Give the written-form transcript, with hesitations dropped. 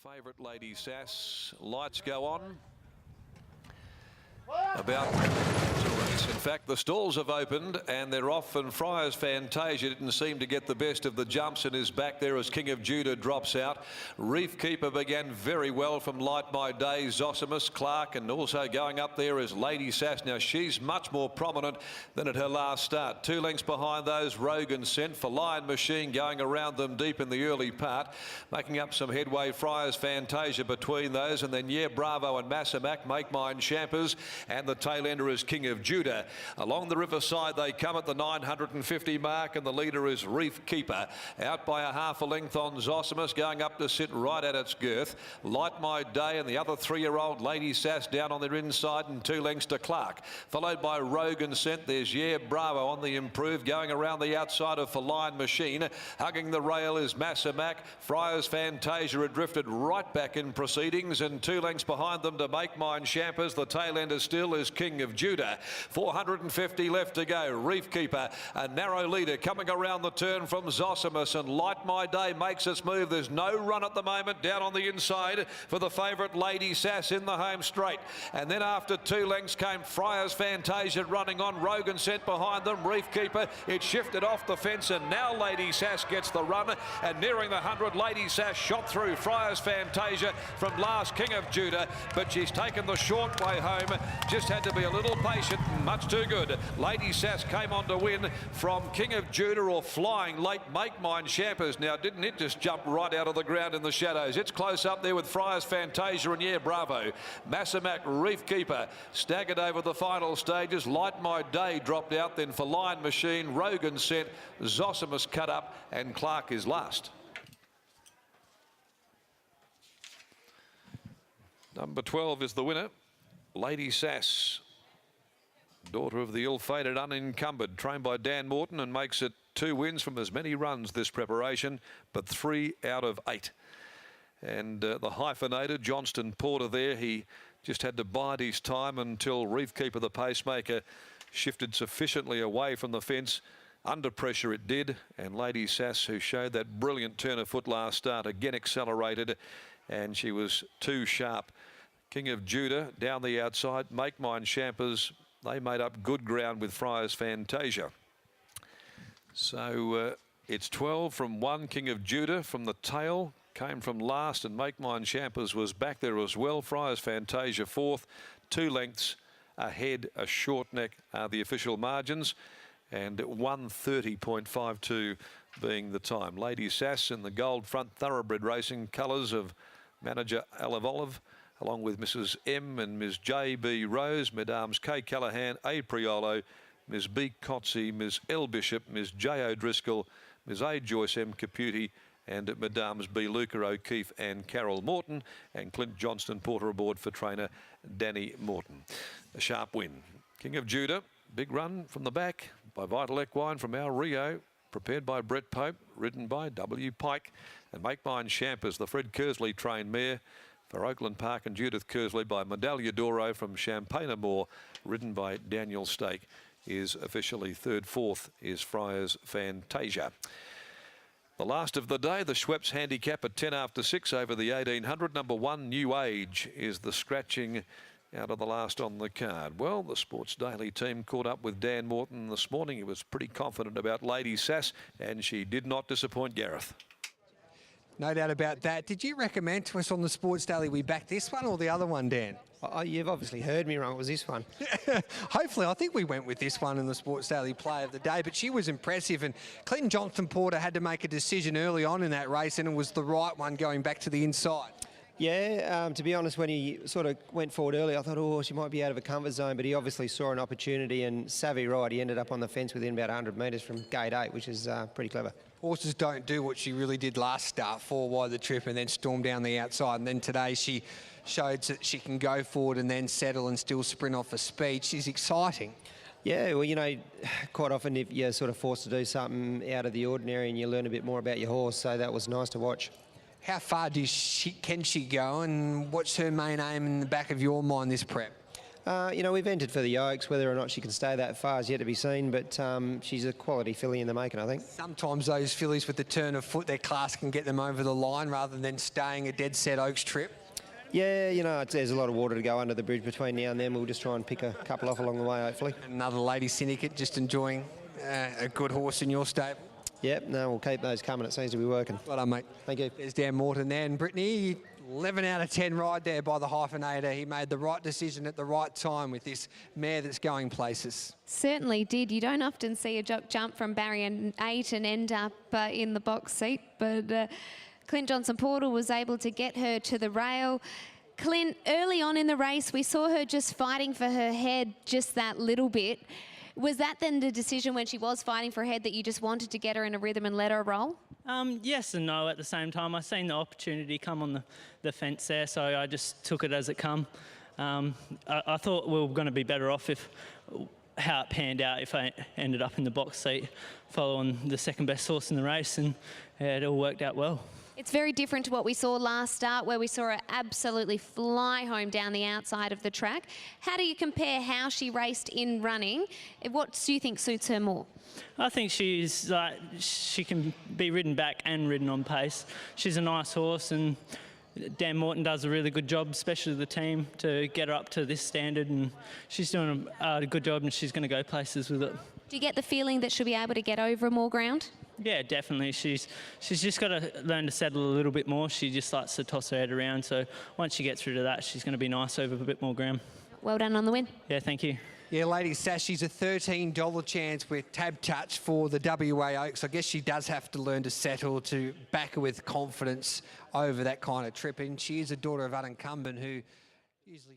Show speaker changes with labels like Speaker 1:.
Speaker 1: Favourite Lady Sass. Lights go on. About to race. In fact, the stalls have opened and they're off, and Friars Fantasia didn't seem to get the best of the jumps and is back there as King of Judah drops out. Reef Keeper began very well from Light My Day, Zosimus, Clark, and also going up there is Lady Sass. Now she's much more prominent than at her last start. 2 lengths behind those, Rogan Scent for Lion Machine going around them deep in the early part, making up some headway. Friars Fantasia between those, and then Bravo and Massamac, Make Mine Champers, and the tail ender is King of Judah. Along the riverside they come at the 950 mark, and the leader is Reef Keeper, out by a half a length on Zosimus, going up to sit right at its girth. Light My Day and the other 3-year-old Lady Sass down on their inside, and 2 lengths to Clark, followed by Rogan Scent. There's Bravo on the improve, going around the outside of For Lion Machine. Hugging the rail is Massamac. Friars Fantasia had drifted right back in proceedings, and 2 lengths behind them to Make Mine Champers. The tail ender still is King of Judah. 450 left to go. Reef Keeper, a narrow leader coming around the turn from Zosimus, and Light My Day makes its move. There's no run at the moment down on the inside for the favourite Lady Sass in the home straight. And then after 2 lengths came Friars Fantasia running on. Rogan Scent behind them. Reef Keeper, it shifted off the fence, and now Lady Sass gets the run, and nearing the 100, Lady Sass shot through Friars Fantasia from last King of Judah, but she's taken the short way home. Just had to be a little patient. Much too good. Lady Sass came on to win from King of Judah, or flying late Make Mine Champers. Now, didn't it just jump right out of the ground in the shadows? It's close up there with Friars Fantasia and Bravo. Massamac, Reef Keeper staggered over the final stages. Light My Day dropped out, then For Lion Machine, Rogan Scent, Zosimus cut up, and Clark is last. Number 12 is the winner. Lady Sass, daughter of the ill-fated Unencumbered, trained by Dan Morton, and makes it 2 wins from as many runs this preparation, but 3 out of 8. And the hyphenated Johnston Porter there, he just had to bide his time until Reef Keeper, the pacemaker, shifted sufficiently away from the fence. Under pressure it did, and Lady Sass, who showed that brilliant turn of foot last start, again accelerated, and she was too sharp. King of Judah down the outside. Make Mine Champers, they made up good ground with Friars Fantasia. So it's 12 from 1. King of Judah from the tail came from last, and Make Mine Champers was back there as well. Friars Fantasia 4th, 2 lengths ahead. A short neck are the official margins, and 1:30.52 being the time. Lady Sass in the gold front thoroughbred racing colours of manager Olive, along with Mrs. M and Ms. J.B. Rose, Mesdames K. Callahan, A. Priolo, Ms. B. Cotsey, Ms. L. Bishop, Ms. J. O'Driscoll, Ms. A. Joyce M. Caputi, and Mesdames B. Luca O'Keefe and Carol Morton, and Clint Johnston Porter aboard for trainer Danny Morton. A sharp win. King of Judah, big run from the back by Vital Equine from our Rio, prepared by Brett Pope, ridden by W. Pike, and Make Mine Champers, the Fred Kersley trained mare for Oakland Park and Judith Kersley, by Medaglia d'Oro from Champagne Moor, ridden by Daniel Stake, is officially 3rd. 4th is Friars Fantasia. The last of the day, the Schweppes handicap at 10 after 6 over the 1800. Number 1, New Age, is the scratching out of the last on the card. Well, the Sports Daily team caught up with Dan Morton this morning. He was pretty confident about Lady Sass, and she did not disappoint Gareth.
Speaker 2: No doubt about that. Did you recommend to us on the Sports Daily we back this one or the other one, Dan?
Speaker 3: Oh, you've obviously heard me wrong. It was this one.
Speaker 2: Hopefully, I think we went with this one in the Sports Daily Play of the Day, but she was impressive, and Clinton Johnston Porter had to make a decision early on in that race, and it was the right one going back to the inside.
Speaker 3: Yeah, to be honest, when he sort of went forward early, I thought, oh, she might be out of a comfort zone, but he obviously saw an opportunity, and savvy right, he ended up on the fence within about 100 metres from gate 8, which is pretty clever.
Speaker 2: Horses don't do what she really did last start, 4 wide the trip and then storm down the outside, and then today she showed that she can go forward and then settle and still sprint off for speed. She's exciting.
Speaker 3: Yeah, well, you know, quite often if you're sort of forced to do something out of the ordinary and you learn a bit more about your horse, so that was nice to watch.
Speaker 2: How far can she go, and what's her main aim in the back of your mind this prep?
Speaker 3: We've entered for the Oaks. Whether or not she can stay that far is yet to be seen, but she's a quality filly in the making, I think.
Speaker 2: Sometimes those fillies with the turn of foot, their class can get them over the line rather than staying a dead set Oaks trip.
Speaker 3: Yeah, there's a lot of water to go under the bridge between now and then. We'll just try and pick a couple off along the way, hopefully.
Speaker 2: Another lady syndicate just enjoying a good horse in your stable.
Speaker 3: Yep, no, we'll keep those coming. It seems to be working.
Speaker 2: Well done, mate.
Speaker 3: Thank you.
Speaker 2: There's Dan Morton there, and Brittany, 11 out of 10 ride there by the hyphenator. He made the right decision at the right time with this mare that's going places.
Speaker 4: Certainly did. You don't often see a jock jump from barrier 8 and end up in the box seat, but Clint Johnson-Portal was able to get her to the rail. Clint, early on in the race, we saw her just fighting for her head just that little bit. Was that then the decision when she was fighting for her head that you just wanted to get her in a rhythm and let her roll?
Speaker 5: Yes and no at the same time. I seen the opportunity come on the fence there, so I just took it as it come. I thought we were going to be better off if how it panned out if I ended up in the box seat following the second best horse in the race, and it all worked out well.
Speaker 4: It's very different to what we saw last start, where we saw her absolutely fly home down the outside of the track. How do you compare how she raced in running? What do you think suits her more?
Speaker 5: I think she can be ridden back and ridden on pace. She's a nice horse, and Dan Morton does a really good job, especially the team, to get her up to this standard, and she's doing a good job, and she's going to go places with it.
Speaker 4: Do you get the feeling that she'll be able to get over more ground?
Speaker 5: Yeah, definitely. She's just got to learn to settle a little bit more. She just likes to toss her head around, so once she gets rid of that, she's going to be nice over a bit more ground.
Speaker 4: Well done on the win.
Speaker 5: Yeah, thank you.
Speaker 2: Yeah, Lady Sash, she's a $13 chance with Tab Touch for the WA Oaks. I guess she does have to learn to settle, to back her with confidence over that kind of trip. And she is a daughter of Unincumbent, who usually...